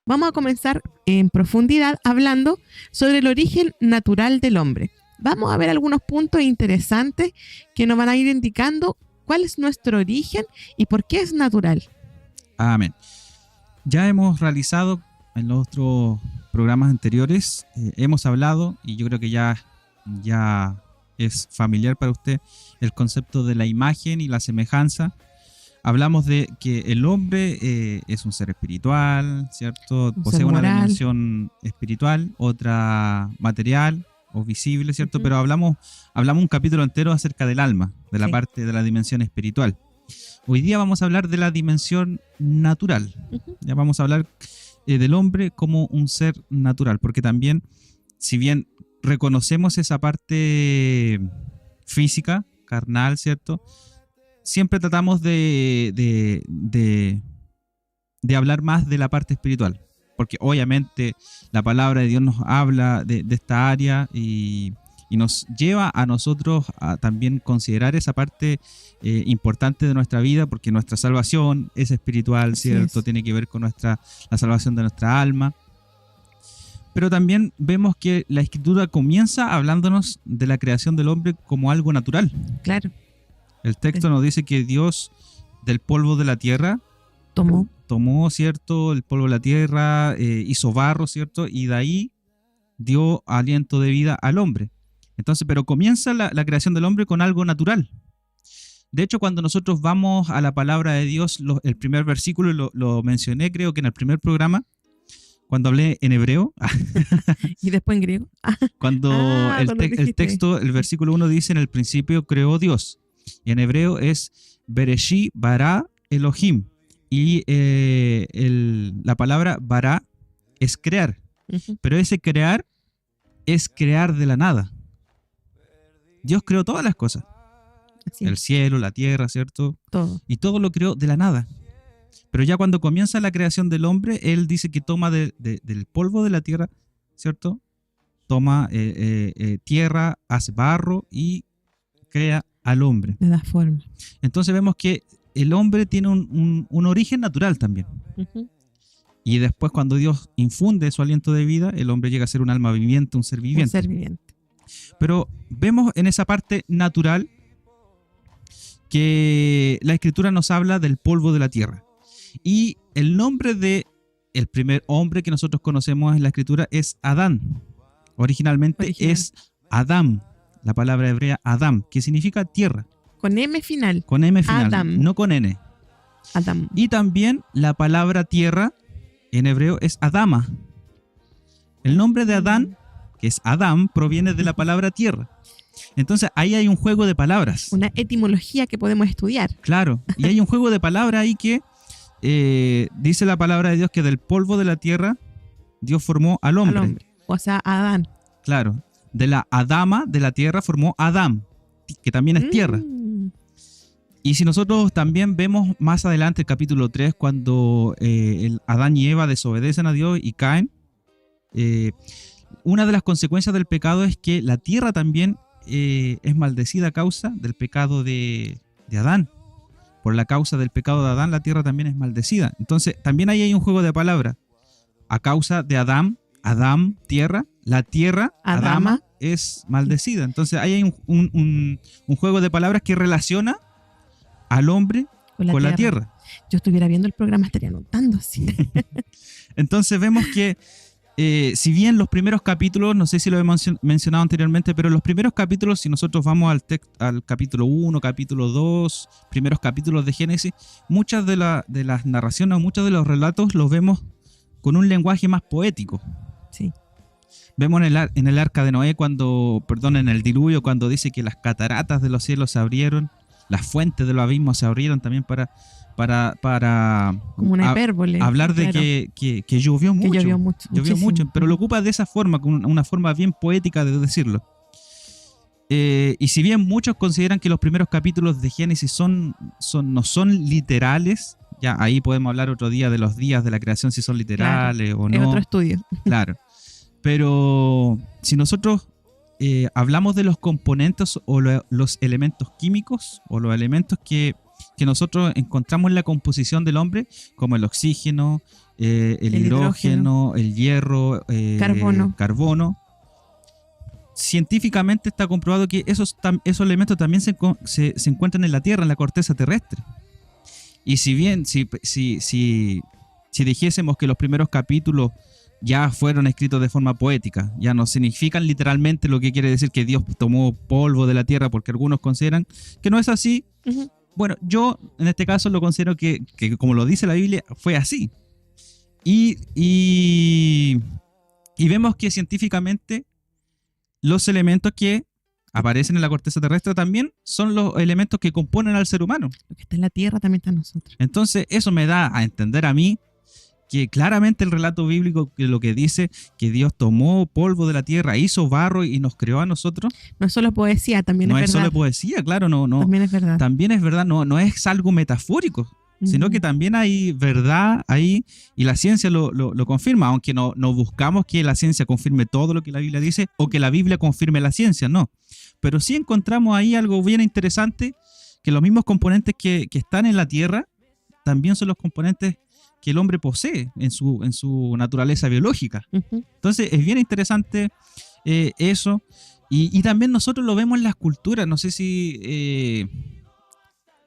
vamos a comenzar en profundidad hablando sobre el origen natural del hombre. Vamos a ver algunos puntos interesantes que nos van a ir indicando cuál es nuestro origen y por qué es natural. Amén. Ya hemos realizado en los otros programas anteriores, hemos hablado, y yo creo que ya es familiar para usted, el concepto de la imagen y la semejanza. Hablamos de que el hombre es un ser espiritual, ¿cierto? Posee una dimensión espiritual, otra material o visible, ¿cierto? Pero hablamos un capítulo entero acerca del alma, de la parte de la dimensión espiritual. Hoy día vamos a hablar de la dimensión natural. Ya vamos a hablar del hombre como un ser natural, porque también, si bien reconocemos esa parte física, carnal, ¿cierto? Siempre tratamos de hablar más de la parte espiritual, porque obviamente la palabra de Dios nos habla de esta área y nos lleva a nosotros a también considerar esa parte importante de nuestra vida, porque nuestra salvación es espiritual, ¿cierto? Tiene que ver con la salvación de nuestra alma. Pero también vemos que la Escritura comienza hablándonos de la creación del hombre como algo natural. Claro. El texto nos dice que Dios del polvo de la tierra tomó, ¿cierto? El polvo de la tierra, hizo barro, ¿cierto? Y de ahí dio aliento de vida al hombre. Entonces, pero comienza la creación del hombre con algo natural. De hecho, cuando nosotros vamos a la palabra de Dios, el primer versículo, lo mencioné creo que en el primer programa, cuando hablé en hebreo. Y después en griego. Cuando el texto, el versículo 1 dice, en el principio creó Dios. Y en hebreo es Bereshit bara Elohim. Y la palabra bara es crear. Pero ese crear es crear de la nada. Dios creó todas las cosas. El cielo, la tierra, ¿cierto? Todo. Y todo lo creó de la nada. Pero ya cuando comienza la creación del hombre, Él dice que toma del polvo de la tierra, ¿cierto? Toma tierra, hace barro y crea al hombre. Le da forma. Entonces vemos que el hombre tiene un origen natural también. Y después cuando Dios infunde su aliento de vida, el hombre llega a ser un alma viviente, un ser viviente. Un ser viviente. Pero vemos en esa parte natural que la Escritura nos habla del polvo de la tierra. Y el nombre del primer hombre que nosotros conocemos en la Escritura es Adán. Originalmente es Adam. La palabra hebrea Adam, que significa tierra. Con M final. Con M final, Adam. no con N. Adam. Y también la palabra tierra en hebreo es Adama. El nombre de Adán, que es Adam, proviene de la palabra tierra. Entonces ahí hay un juego de palabras. Una etimología que podemos estudiar. Claro, y hay un juego de palabras ahí que dice la palabra de Dios que del polvo de la tierra Dios formó al hombre. O sea, Adán. Claro. De la Adama, de la tierra, formó Adam, que también es tierra. Y si nosotros también vemos más adelante el capítulo 3, cuando Adán y Eva desobedecen a Dios y caen, una de las consecuencias del pecado es que la tierra también es maldecida a causa del pecado de Adán. Por la causa del pecado de Adán, la tierra también es maldecida. Entonces, también ahí hay un juego de palabras. A causa de Adán, tierra, la tierra, Adama, es maldecida. Entonces ahí hay un juego de palabras que relaciona al hombre con la tierra. Yo estuviera viendo el programa, estaría anotando así. Entonces vemos que si bien los primeros capítulos, no sé si lo he mencionado anteriormente, pero los primeros capítulos, si nosotros vamos al capítulo 1, capítulo 2, primeros capítulos de Génesis, muchas de las narraciones o muchos de los relatos los vemos con un lenguaje más poético. Sí. Vemos en el arca de Noé, en el diluvio, cuando dice que las cataratas de los cielos se abrieron, las fuentes de los abismos se abrieron también para como una hipérbole, hablar de que llovió mucho. Llovió mucho, pero lo ocupa de esa forma, con una forma bien poética de decirlo. Y si bien muchos consideran que los primeros capítulos de Génesis no son literales, ya ahí podemos hablar otro día de los días de la creación, si son literales o no. Es otro estudio. Claro. Pero si nosotros hablamos de los componentes o los elementos químicos o los elementos que que nosotros encontramos en la composición del hombre, como el oxígeno, el hidrógeno, el hierro, carbono. Científicamente está comprobado que esos elementos también se encuentran en la Tierra, en la corteza terrestre. Y si bien, si dijésemos que los primeros capítulos ya fueron escritos de forma poética, ya no significan literalmente lo que quiere decir que Dios tomó polvo de la tierra, porque algunos consideran que no es así. Ujú. Bueno, yo en este caso lo considero que como lo dice la Biblia, fue así. Y vemos que científicamente los elementos que aparecen en la corteza terrestre también son los elementos que componen al ser humano. Lo que está en la tierra también está en nosotros. Entonces eso me da a entender a mí que claramente el relato bíblico lo que dice que Dios tomó polvo de la tierra, hizo barro y nos creó a nosotros. No es solo poesía, también No es es verdad. solo poesía, claro, no. También es verdad. También es verdad, no es algo metafórico, sino que también hay verdad ahí y la ciencia lo confirma, aunque no buscamos que la ciencia confirme todo lo que la Biblia dice o que la Biblia confirme la ciencia, no. Pero sí encontramos ahí algo bien interesante, que los mismos componentes que están en la tierra también son los componentes que el hombre posee en su naturaleza biológica. Ujú. Entonces es bien interesante eso. Y también nosotros lo vemos en las culturas. No sé si...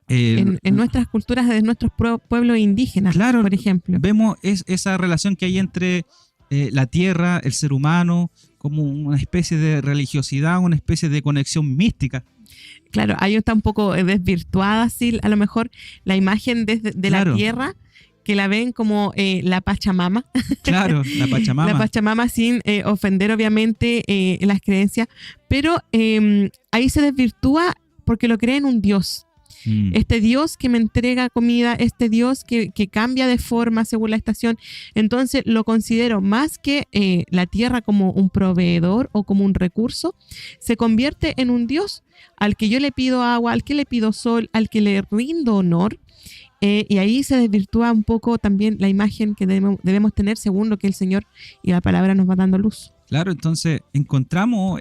En nuestras culturas de nuestros pueblos indígenas, claro, por ejemplo. Vemos esa relación que hay entre la tierra, el ser humano, como una especie de religiosidad, una especie de conexión mística. Claro, ahí está un poco desvirtuada, así, a lo mejor la imagen de Claro. la tierra, que la ven como la Pachamama. Claro, la Pachamama. La Pachamama sin ofender obviamente las creencias, pero ahí se desvirtúa porque lo creen un Dios. Este Dios que me entrega comida, este Dios que cambia de forma según la estación. Entonces lo considero más que la tierra como un proveedor o como un recurso, se convierte en un Dios al que yo le pido agua, al que le pido sol, al que le rindo honor. Y ahí se desvirtúa un poco también la imagen que debemos tener según lo que el Señor y la palabra nos va dando luz. Claro, entonces encontramos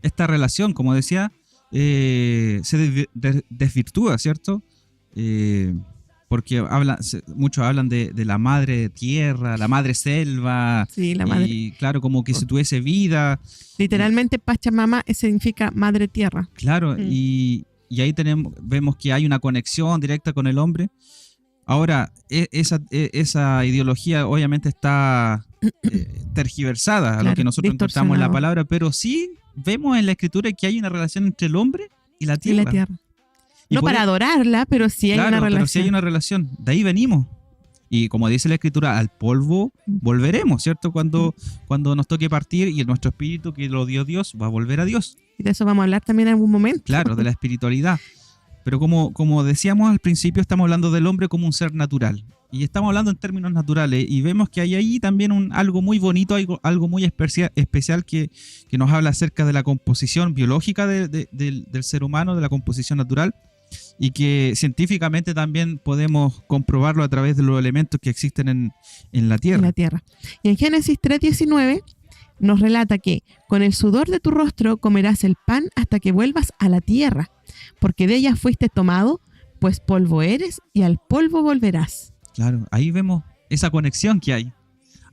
esta relación, como decía, se desvirtúa, ¿cierto? Porque muchos hablan de la madre tierra, la madre selva. Sí, la madre. Y claro, como que si tuviese vida. Literalmente Pachamama significa madre tierra. Claro, y ahí vemos que hay una conexión directa con el hombre. Ahora, esa ideología obviamente está tergiversada a lo que nosotros encontramos en la palabra, pero sí vemos en la escritura que hay una relación entre el hombre y la tierra. No para adorarla, pero sí hay una relación. Pero sí hay una relación. De ahí venimos. Y como dice la escritura, al polvo volveremos, ¿cierto? Cuando nos toque partir y nuestro espíritu que lo dio Dios va a volver a Dios. Y de eso vamos a hablar también en algún momento. Claro, de la espiritualidad. Pero como decíamos al principio, estamos hablando del hombre como un ser natural. Y estamos hablando en términos naturales. Y vemos que hay ahí también algo muy bonito, algo muy especial que nos habla acerca de la composición biológica del ser humano, de la composición natural. Y que científicamente también podemos comprobarlo a través de los elementos que existen en la tierra. En la tierra. Y en Génesis 3:19 nos relata que con el sudor de tu rostro comerás el pan hasta que vuelvas a la tierra, porque de ella fuiste tomado, pues polvo eres y al polvo volverás. Claro, ahí vemos esa conexión que hay.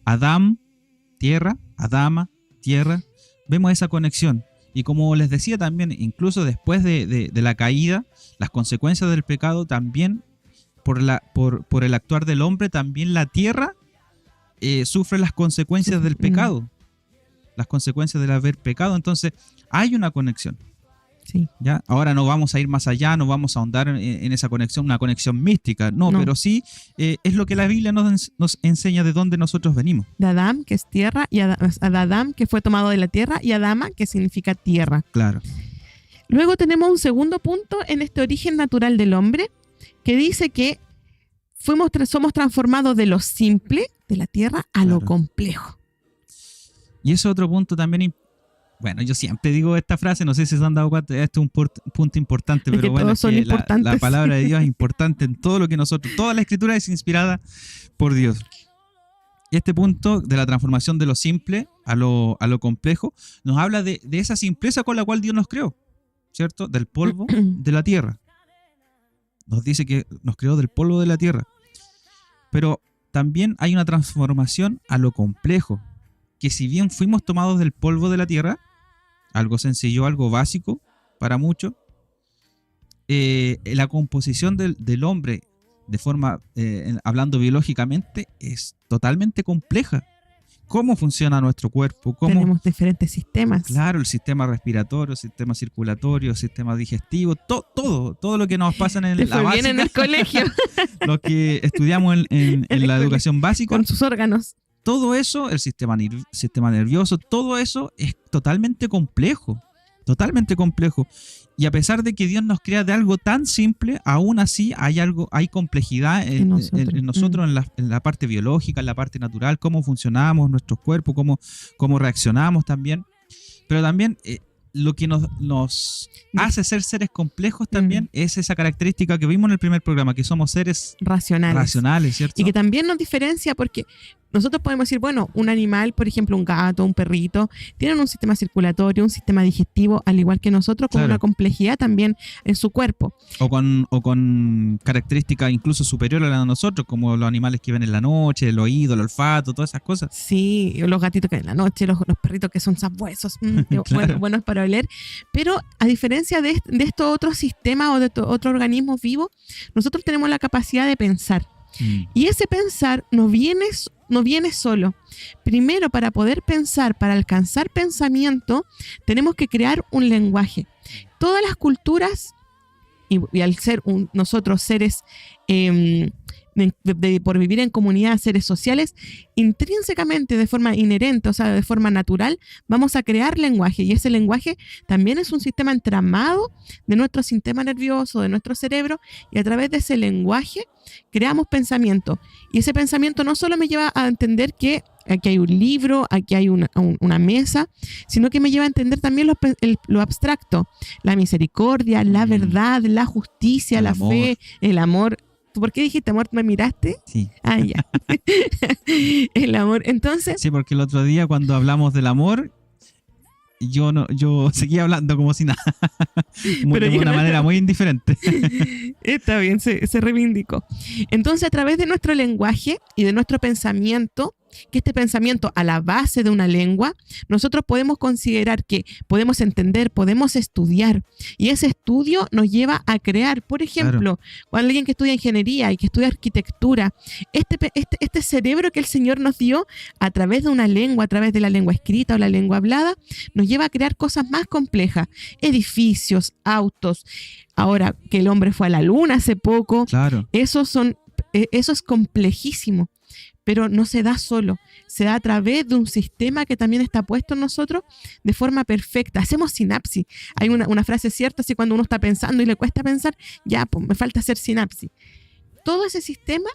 Adán, tierra, Adama, tierra. Vemos esa conexión. Y como les decía también, incluso después de la caída, las consecuencias del pecado también, por el actuar del hombre, también la tierra sufre las consecuencias del pecado. Las consecuencias del haber pecado. Entonces, hay una conexión. Sí. ¿Ya? Ahora no vamos a ir más allá, no vamos a ahondar en esa conexión, una conexión mística. No. Pero sí es lo que la Biblia nos enseña de dónde nosotros venimos. De Adán, que es tierra, y Adán, que fue tomado de la tierra, y Adama, que significa tierra. Claro. Luego tenemos un segundo punto en este origen natural del hombre, que dice que somos transformados de lo simple, de la tierra, a lo complejo. Y ese otro punto también, bueno, yo siempre digo esta frase, no sé si se han dado cuenta, esto es un punto importante, pero bueno, es que la palabra de Dios es importante en todo lo que toda la escritura es inspirada por Dios. Y este punto de la transformación de lo simple a lo complejo, nos habla de esa simpleza con la cual Dios nos creó, ¿cierto? Del polvo de la tierra. nos dice que nos creó del polvo de la tierra. Pero también hay una transformación a lo complejo, que si bien fuimos tomados del polvo de la tierra, algo sencillo, algo básico para muchos, la composición del hombre, de forma, hablando biológicamente, es totalmente compleja. ¿Cómo funciona nuestro cuerpo? Tenemos diferentes sistemas. Claro, el sistema respiratorio, el sistema circulatorio, el sistema digestivo, todo lo que nos pasa en la básica, bien en el colegio. lo que estudiamos en la educación básica. Con sus órganos. Todo eso, el sistema nervioso, todo eso es totalmente complejo. Totalmente complejo. Y a pesar de que Dios nos crea de algo tan simple, aún así hay complejidad en nosotros, en la parte biológica, en la parte natural, cómo funcionamos, nuestros cuerpos, cómo reaccionamos también. Pero también lo que nos hace ser seres complejos también es esa característica que vimos en el primer programa, que somos seres racionales, ¿cierto? Y que también nos diferencia porque nosotros podemos decir, bueno, un animal, por ejemplo, un gato, un perrito, tienen un sistema circulatorio, un sistema digestivo, al igual que nosotros, con una complejidad también en su cuerpo. O con características incluso superiores a las de nosotros, como los animales que ven en la noche, el oído, el olfato, todas esas cosas. Sí, los gatitos que ven en la noche, los perritos que son sabuesos, claro. Buenos para oler. Pero a diferencia de estos otros sistemas o de otros organismos vivos, nosotros tenemos la capacidad de pensar. Y ese pensar no viene solo. Primero, para poder pensar, para alcanzar pensamiento, tenemos que crear un lenguaje. Todas las culturas, y al ser nosotros seres, por vivir en comunidad, seres sociales, intrínsecamente, de forma inherente, o sea, de forma natural, vamos a crear lenguaje. Y ese lenguaje también es un sistema entramado de nuestro sistema nervioso, de nuestro cerebro, y a través de ese lenguaje creamos pensamiento. Y ese pensamiento no solo me lleva a entender que aquí hay un libro, aquí hay una mesa, sino que me lleva a entender también lo abstracto, la misericordia, la verdad, la justicia, la fe, el amor. ¿Tú por qué dijiste amor? ¿Me miraste? Sí. Ah, ya. El amor. Entonces. Sí, porque el otro día cuando hablamos del amor, yo seguía hablando como si nada. Pero de una manera muy indiferente. Está bien, se reivindicó. Entonces, a través de nuestro lenguaje y de nuestro pensamiento, que este pensamiento a la base de una lengua, nosotros podemos considerar que podemos entender, podemos estudiar, y ese estudio nos lleva a crear. Por ejemplo, cuando alguien que estudia ingeniería y que estudia arquitectura, este cerebro que el Señor nos dio a través de una lengua, a través de la lengua escrita o la lengua hablada, nos lleva a crear cosas más complejas, edificios, autos. Ahora que el hombre fue a la luna hace poco, eso es complejísimo. Pero no se da solo, se da a través de un sistema que también está puesto en nosotros de forma perfecta. Hacemos sinapsis. Hay una frase cierta, así cuando uno está pensando y le cuesta pensar, ya, pues me falta hacer sinapsis. Todo ese sistema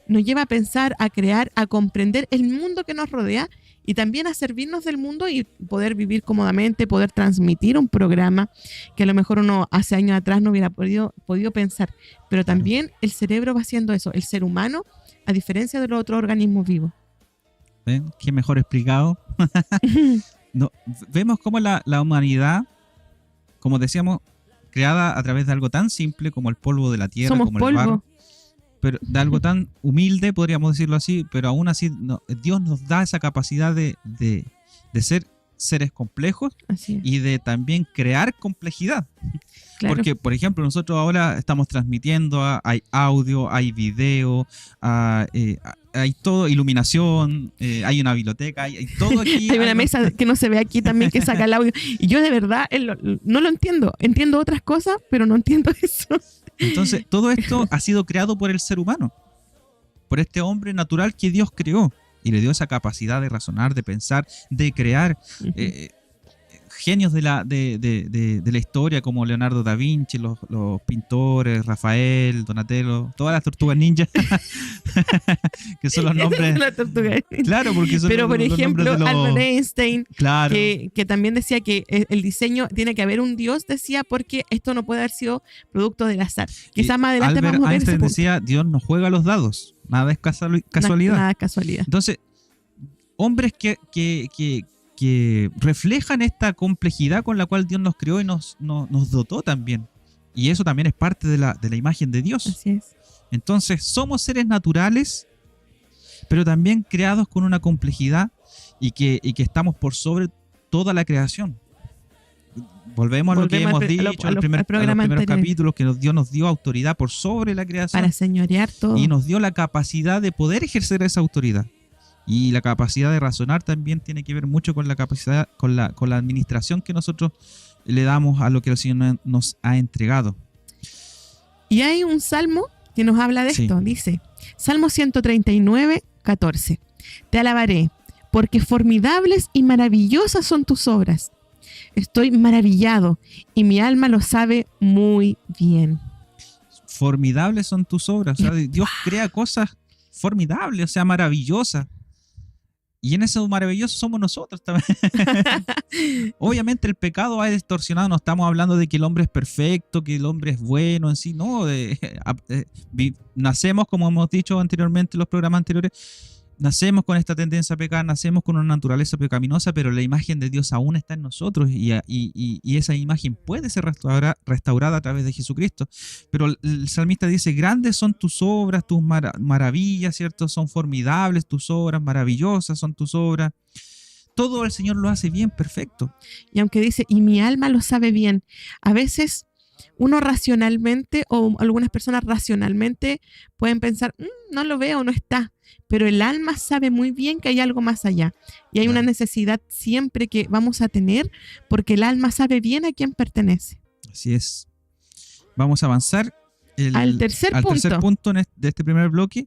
nos lleva a pensar, a crear, a comprender el mundo que nos rodea y también a servirnos del mundo y poder vivir cómodamente, poder transmitir un programa que a lo mejor uno hace años atrás no hubiera podido pensar. Pero también el cerebro va haciendo eso, el ser humano, a diferencia de los otros organismos vivos. ¿Ven? Qué mejor explicado. No, vemos cómo la humanidad, como decíamos, creada a través de algo tan simple como el polvo de la tierra, somos como polvo. el barro, pero de algo tan humilde, podríamos decirlo así, pero aún así Dios nos da esa capacidad de ser seres complejos y de también crear complejidad. Claro. Porque, por ejemplo, nosotros ahora estamos transmitiendo, hay audio, hay video, hay todo, iluminación, hay una biblioteca, hay todo aquí. Hay una mesa que no se ve aquí también que saca el audio. Y yo de verdad no lo entiendo. Entiendo otras cosas, pero no entiendo eso. Entonces, todo esto ha sido creado por el ser humano, por este hombre natural que Dios creó y le dio esa capacidad de razonar, de pensar, de crear. Genios de la historia como Leonardo da Vinci, los pintores, Rafael, Donatello, todas las tortugas ninja, que son los nombres. Claro, porque son pero por ejemplo, Albert Einstein, claro, que también decía que el diseño tiene que haber un Dios, decía, porque esto no puede haber sido producto del azar. Quizás más adelante Albert vamos a ver Einstein ese decía, Dios no juega los dados, nada es casualidad. Nada es casualidad. Entonces, hombres que reflejan esta complejidad con la cual Dios nos creó y nos dotó también. Y eso también es parte de la imagen de Dios. Así es. Entonces, somos seres naturales, pero también creados con una complejidad y que estamos por sobre toda la creación. Volvemos a lo que hemos dicho en los primeros capítulos, que Dios nos dio autoridad por sobre la creación. Para señorear todo. Y nos dio la capacidad de poder ejercer esa autoridad. Y la capacidad de razonar también tiene que ver mucho con la capacidad, con la administración que nosotros le damos a lo que el Señor nos ha entregado. Y hay un salmo que nos habla de esto. Dice, Salmo 139, 14. Te alabaré, porque formidables y maravillosas son tus obras. Estoy maravillado y mi alma lo sabe muy bien. Formidables son tus obras. O sea, Dios crea cosas formidables, o sea, maravillosas. Y en eso maravilloso somos nosotros también. Obviamente el pecado ha distorsionado. No estamos hablando de que el hombre es perfecto, que el hombre es bueno en sí. No, nacemos, como hemos dicho anteriormente en los programas anteriores, nacemos con esta tendencia a pecar, nacemos con una naturaleza pecaminosa, pero la imagen de Dios aún está en nosotros y esa imagen puede ser restaurada a través de Jesucristo. Pero el salmista dice, grandes son tus obras, tus maravillas, ¿cierto? Son formidables tus obras, maravillosas son tus obras. Todo el Señor lo hace bien, perfecto. Y aunque dice, y mi alma lo sabe bien, a veces uno racionalmente o algunas personas racionalmente pueden pensar, no lo veo, no está. Pero el alma sabe muy bien que hay algo más allá. Y hay una necesidad siempre que vamos a tener porque el alma sabe bien a quién pertenece. Así es. Vamos a avanzar al tercer punto de este primer bloque,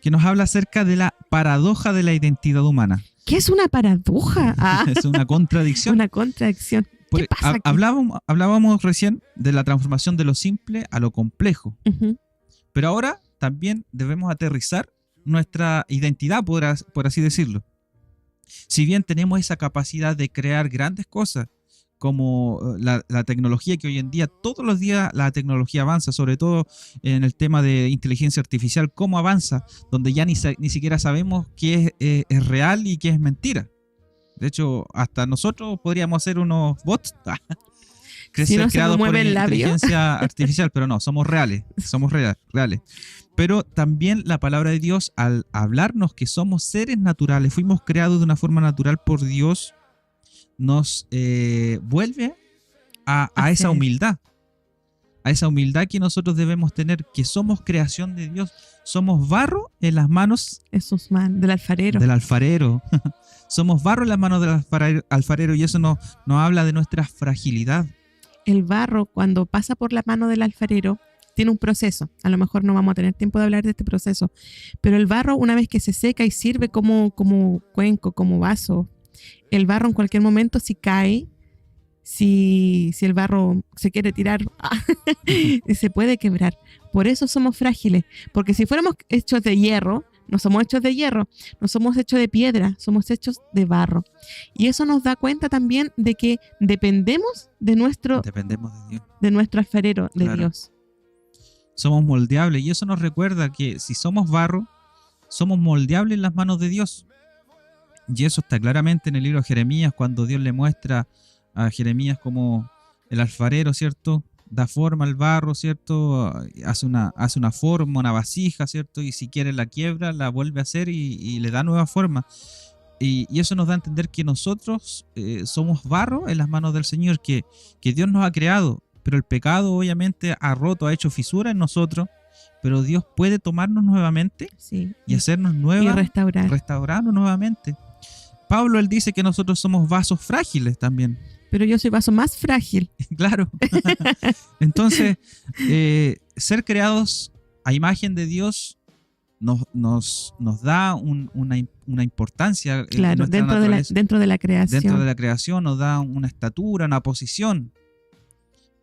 que nos habla acerca de la paradoja de la identidad humana. ¿Qué es una paradoja? Es una contradicción. Una contradicción. ¿Qué pasa aquí? Hablábamos recién de la transformación de lo simple a lo complejo. Pero ahora también debemos aterrizar nuestra identidad, por así decirlo. Si bien tenemos esa capacidad de crear grandes cosas, como la tecnología, que hoy en día, todos los días la tecnología avanza, sobre todo en el tema de inteligencia artificial, cómo avanza, donde ya ni siquiera sabemos qué es real y qué es mentira. De hecho, hasta nosotros podríamos ser unos bots creados por inteligencia artificial, pero no, somos reales, Pero también la palabra de Dios, al hablarnos que somos seres naturales, fuimos creados de una forma natural por Dios, nos vuelve a esa humildad. A esa humildad que nosotros debemos tener, que somos creación de Dios. Somos barro en las manos del alfarero. Somos barro en las manos del alfarero, y eso nos habla de nuestra fragilidad. El barro, cuando pasa por la mano del alfarero, tiene un proceso. A lo mejor no vamos a tener tiempo de hablar de este proceso, pero el barro, una vez que se seca y sirve como cuenco, como vaso, el barro en cualquier momento, si cae, si el barro se quiere tirar, se puede quebrar. Por eso somos frágiles, porque si fuéramos hechos de hierro, no somos hechos de hierro, no somos hechos de piedra, somos hechos de barro. Y eso nos da cuenta también de que dependemos de nuestro alfarero, de Dios. Somos moldeables, y eso nos recuerda que si somos barro, somos moldeables en las manos de Dios. Y eso está claramente en el libro de Jeremías, cuando Dios le muestra a Jeremías como el alfarero, ¿cierto? Da forma al barro, ¿cierto? Hace una forma, una vasija, ¿cierto? Y si quiere la quiebra, la vuelve a hacer y le da nueva forma. Y eso nos da a entender que nosotros somos barro en las manos del Señor, que Dios nos ha creado, pero el pecado obviamente ha roto, ha hecho fisura en nosotros, pero Dios puede tomarnos nuevamente y hacernos nuevas, y restaurarnos nuevamente. Pablo, él dice que nosotros somos vasos frágiles también. Pero yo soy vaso más frágil. Claro. Entonces, ser creados a imagen de Dios nos da una importancia. Claro, dentro de la creación. Dentro de la creación nos da una estatura, una posición.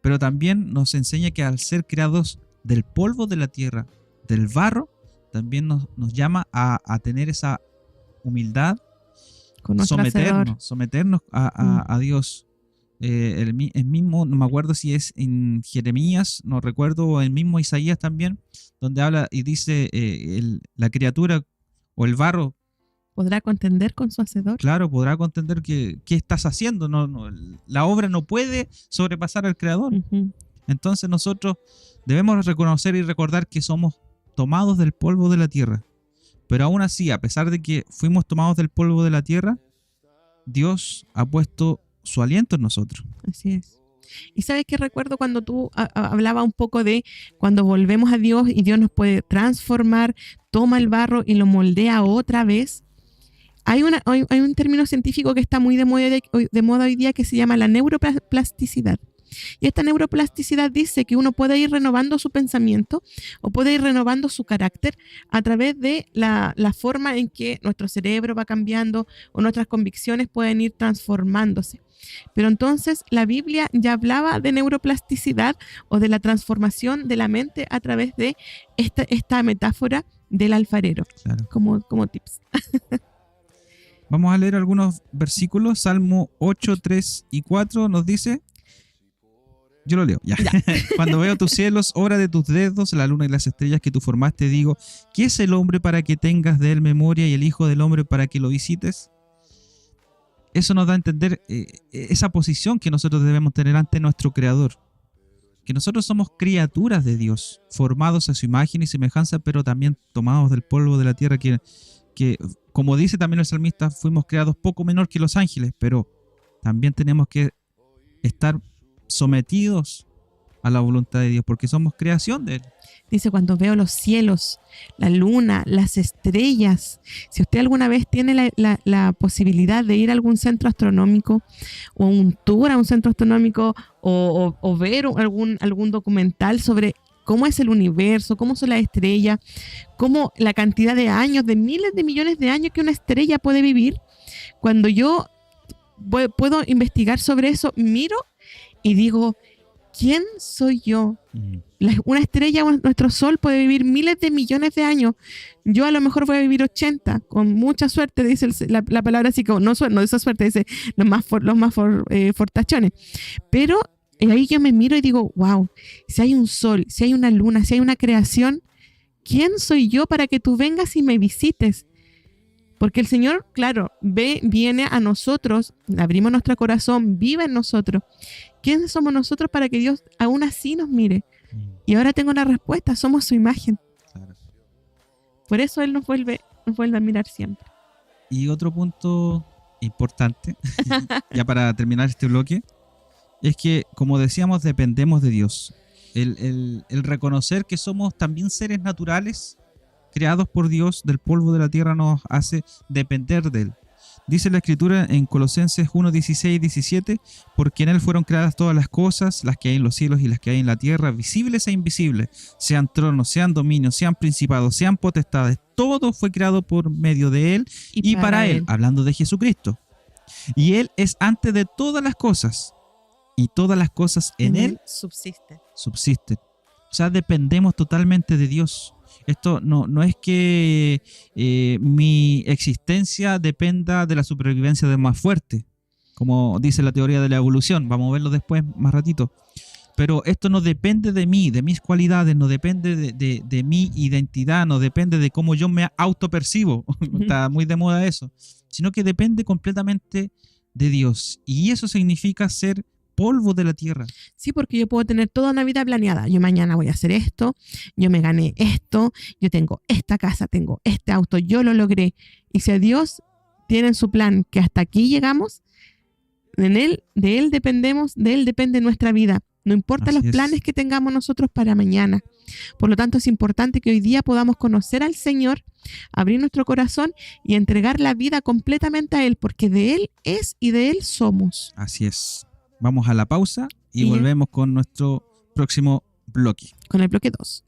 Pero también nos enseña que al ser creados del polvo de la tierra, del barro, también nos llama a tener esa humildad, someternos a Dios. El mismo, no me acuerdo si es en Jeremías, no recuerdo, o el mismo Isaías también, donde habla y dice la criatura o el barro podrá contender con su hacedor. Claro, podrá contender qué estás haciendo. La obra no puede sobrepasar al creador. Entonces nosotros debemos reconocer y recordar que somos tomados del polvo de la tierra. Pero aún así, a pesar de que fuimos tomados del polvo de la tierra, Dios ha puesto su aliento en nosotros. Así es. Y sabes que recuerdo cuando tú hablabas un poco de cuando volvemos a Dios y Dios nos puede transformar, toma el barro y lo moldea otra vez. Hay un término científico que está muy de moda hoy día que se llama la neuroplasticidad. Y esta neuroplasticidad dice que uno puede ir renovando su pensamiento o puede ir renovando su carácter a través de la forma en que nuestro cerebro va cambiando o nuestras convicciones pueden ir transformándose. Pero entonces la Biblia ya hablaba de neuroplasticidad o de la transformación de la mente a través de esta metáfora del alfarero, Claro. como tips. Vamos a leer algunos versículos. Salmo 8, 3 y 4 nos dice... Yo lo leo, ya. Cuando veo tus cielos, obra de tus dedos, la luna y las estrellas que tú formaste, digo, ¿qué es el hombre para que tengas de él memoria y el hijo del hombre para que lo visites? Eso nos da a entender esa posición que nosotros debemos tener ante nuestro Creador. Que nosotros somos criaturas de Dios, formados a su imagen y semejanza, pero también tomados del polvo de la tierra, que como dice también el salmista, fuimos creados poco menor que los ángeles, pero también tenemos que estar sometidos a la voluntad de Dios, porque somos creación de Él. Dice, cuando veo los cielos, la luna, las estrellas. Si usted alguna vez tiene la posibilidad de ir a algún centro astronómico o un tour a un centro astronómico o ver algún documental sobre cómo es el universo, cómo son las estrellas, cómo la cantidad de años, de miles de millones de años que una estrella puede vivir, cuando yo puedo investigar sobre eso, miro y digo, ¿quién soy yo? Una estrella, nuestro sol, puede vivir miles de millones de años. Yo a lo mejor voy a vivir 80, con mucha suerte, dice la palabra así, como no de esa suerte, dice los más fortachones. Pero ahí yo me miro y digo, wow, si hay un sol, si hay una luna, si hay una creación, ¿quién soy yo para que tú vengas y me visites? Porque el Señor, claro, viene a nosotros, abrimos nuestro corazón, vive en nosotros. ¿Quién somos nosotros para que Dios aún así nos mire? Y ahora tengo la respuesta, somos su imagen. Claro. Por eso Él nos vuelve a mirar siempre. Y otro punto importante, ya para terminar este bloque, es que, como decíamos, dependemos de Dios. El reconocer que somos también seres naturales, creados por Dios, del polvo de la tierra, nos hace depender de Él. Dice la Escritura en Colosenses 1, 16 y 17, porque en Él fueron creadas todas las cosas, las que hay en los cielos y las que hay en la tierra, visibles e invisibles, sean tronos, sean dominios, sean principados, sean potestades, todo fue creado por medio de Él y para Él, hablando de Jesucristo. Y Él es antes de todas las cosas, y todas las cosas en Él subsisten. O sea, dependemos totalmente de Dios. Esto no es que mi existencia dependa de la supervivencia del más fuerte, como dice la teoría de la evolución. Vamos a verlo después, más ratito. Pero esto no depende de mí, de mis cualidades, no depende de mi identidad, no depende de cómo yo me autopercibo. Está muy de moda eso. Sino que depende completamente de Dios. Y eso significa ser polvo de la tierra. Sí, porque yo puedo tener toda una vida planeada. Yo mañana voy a hacer esto, yo me gané esto, yo tengo esta casa, tengo este auto, yo lo logré. Y si a Dios tiene en su plan que hasta aquí llegamos, de Él dependemos, de Él depende nuestra vida. No importa los planes que tengamos nosotros para mañana. Por lo tanto, es importante que hoy día podamos conocer al Señor, abrir nuestro corazón y entregar la vida completamente a Él, porque de Él es y de Él somos. Así es. Vamos a la pausa y volvemos con nuestro próximo bloque. Con el bloque 2.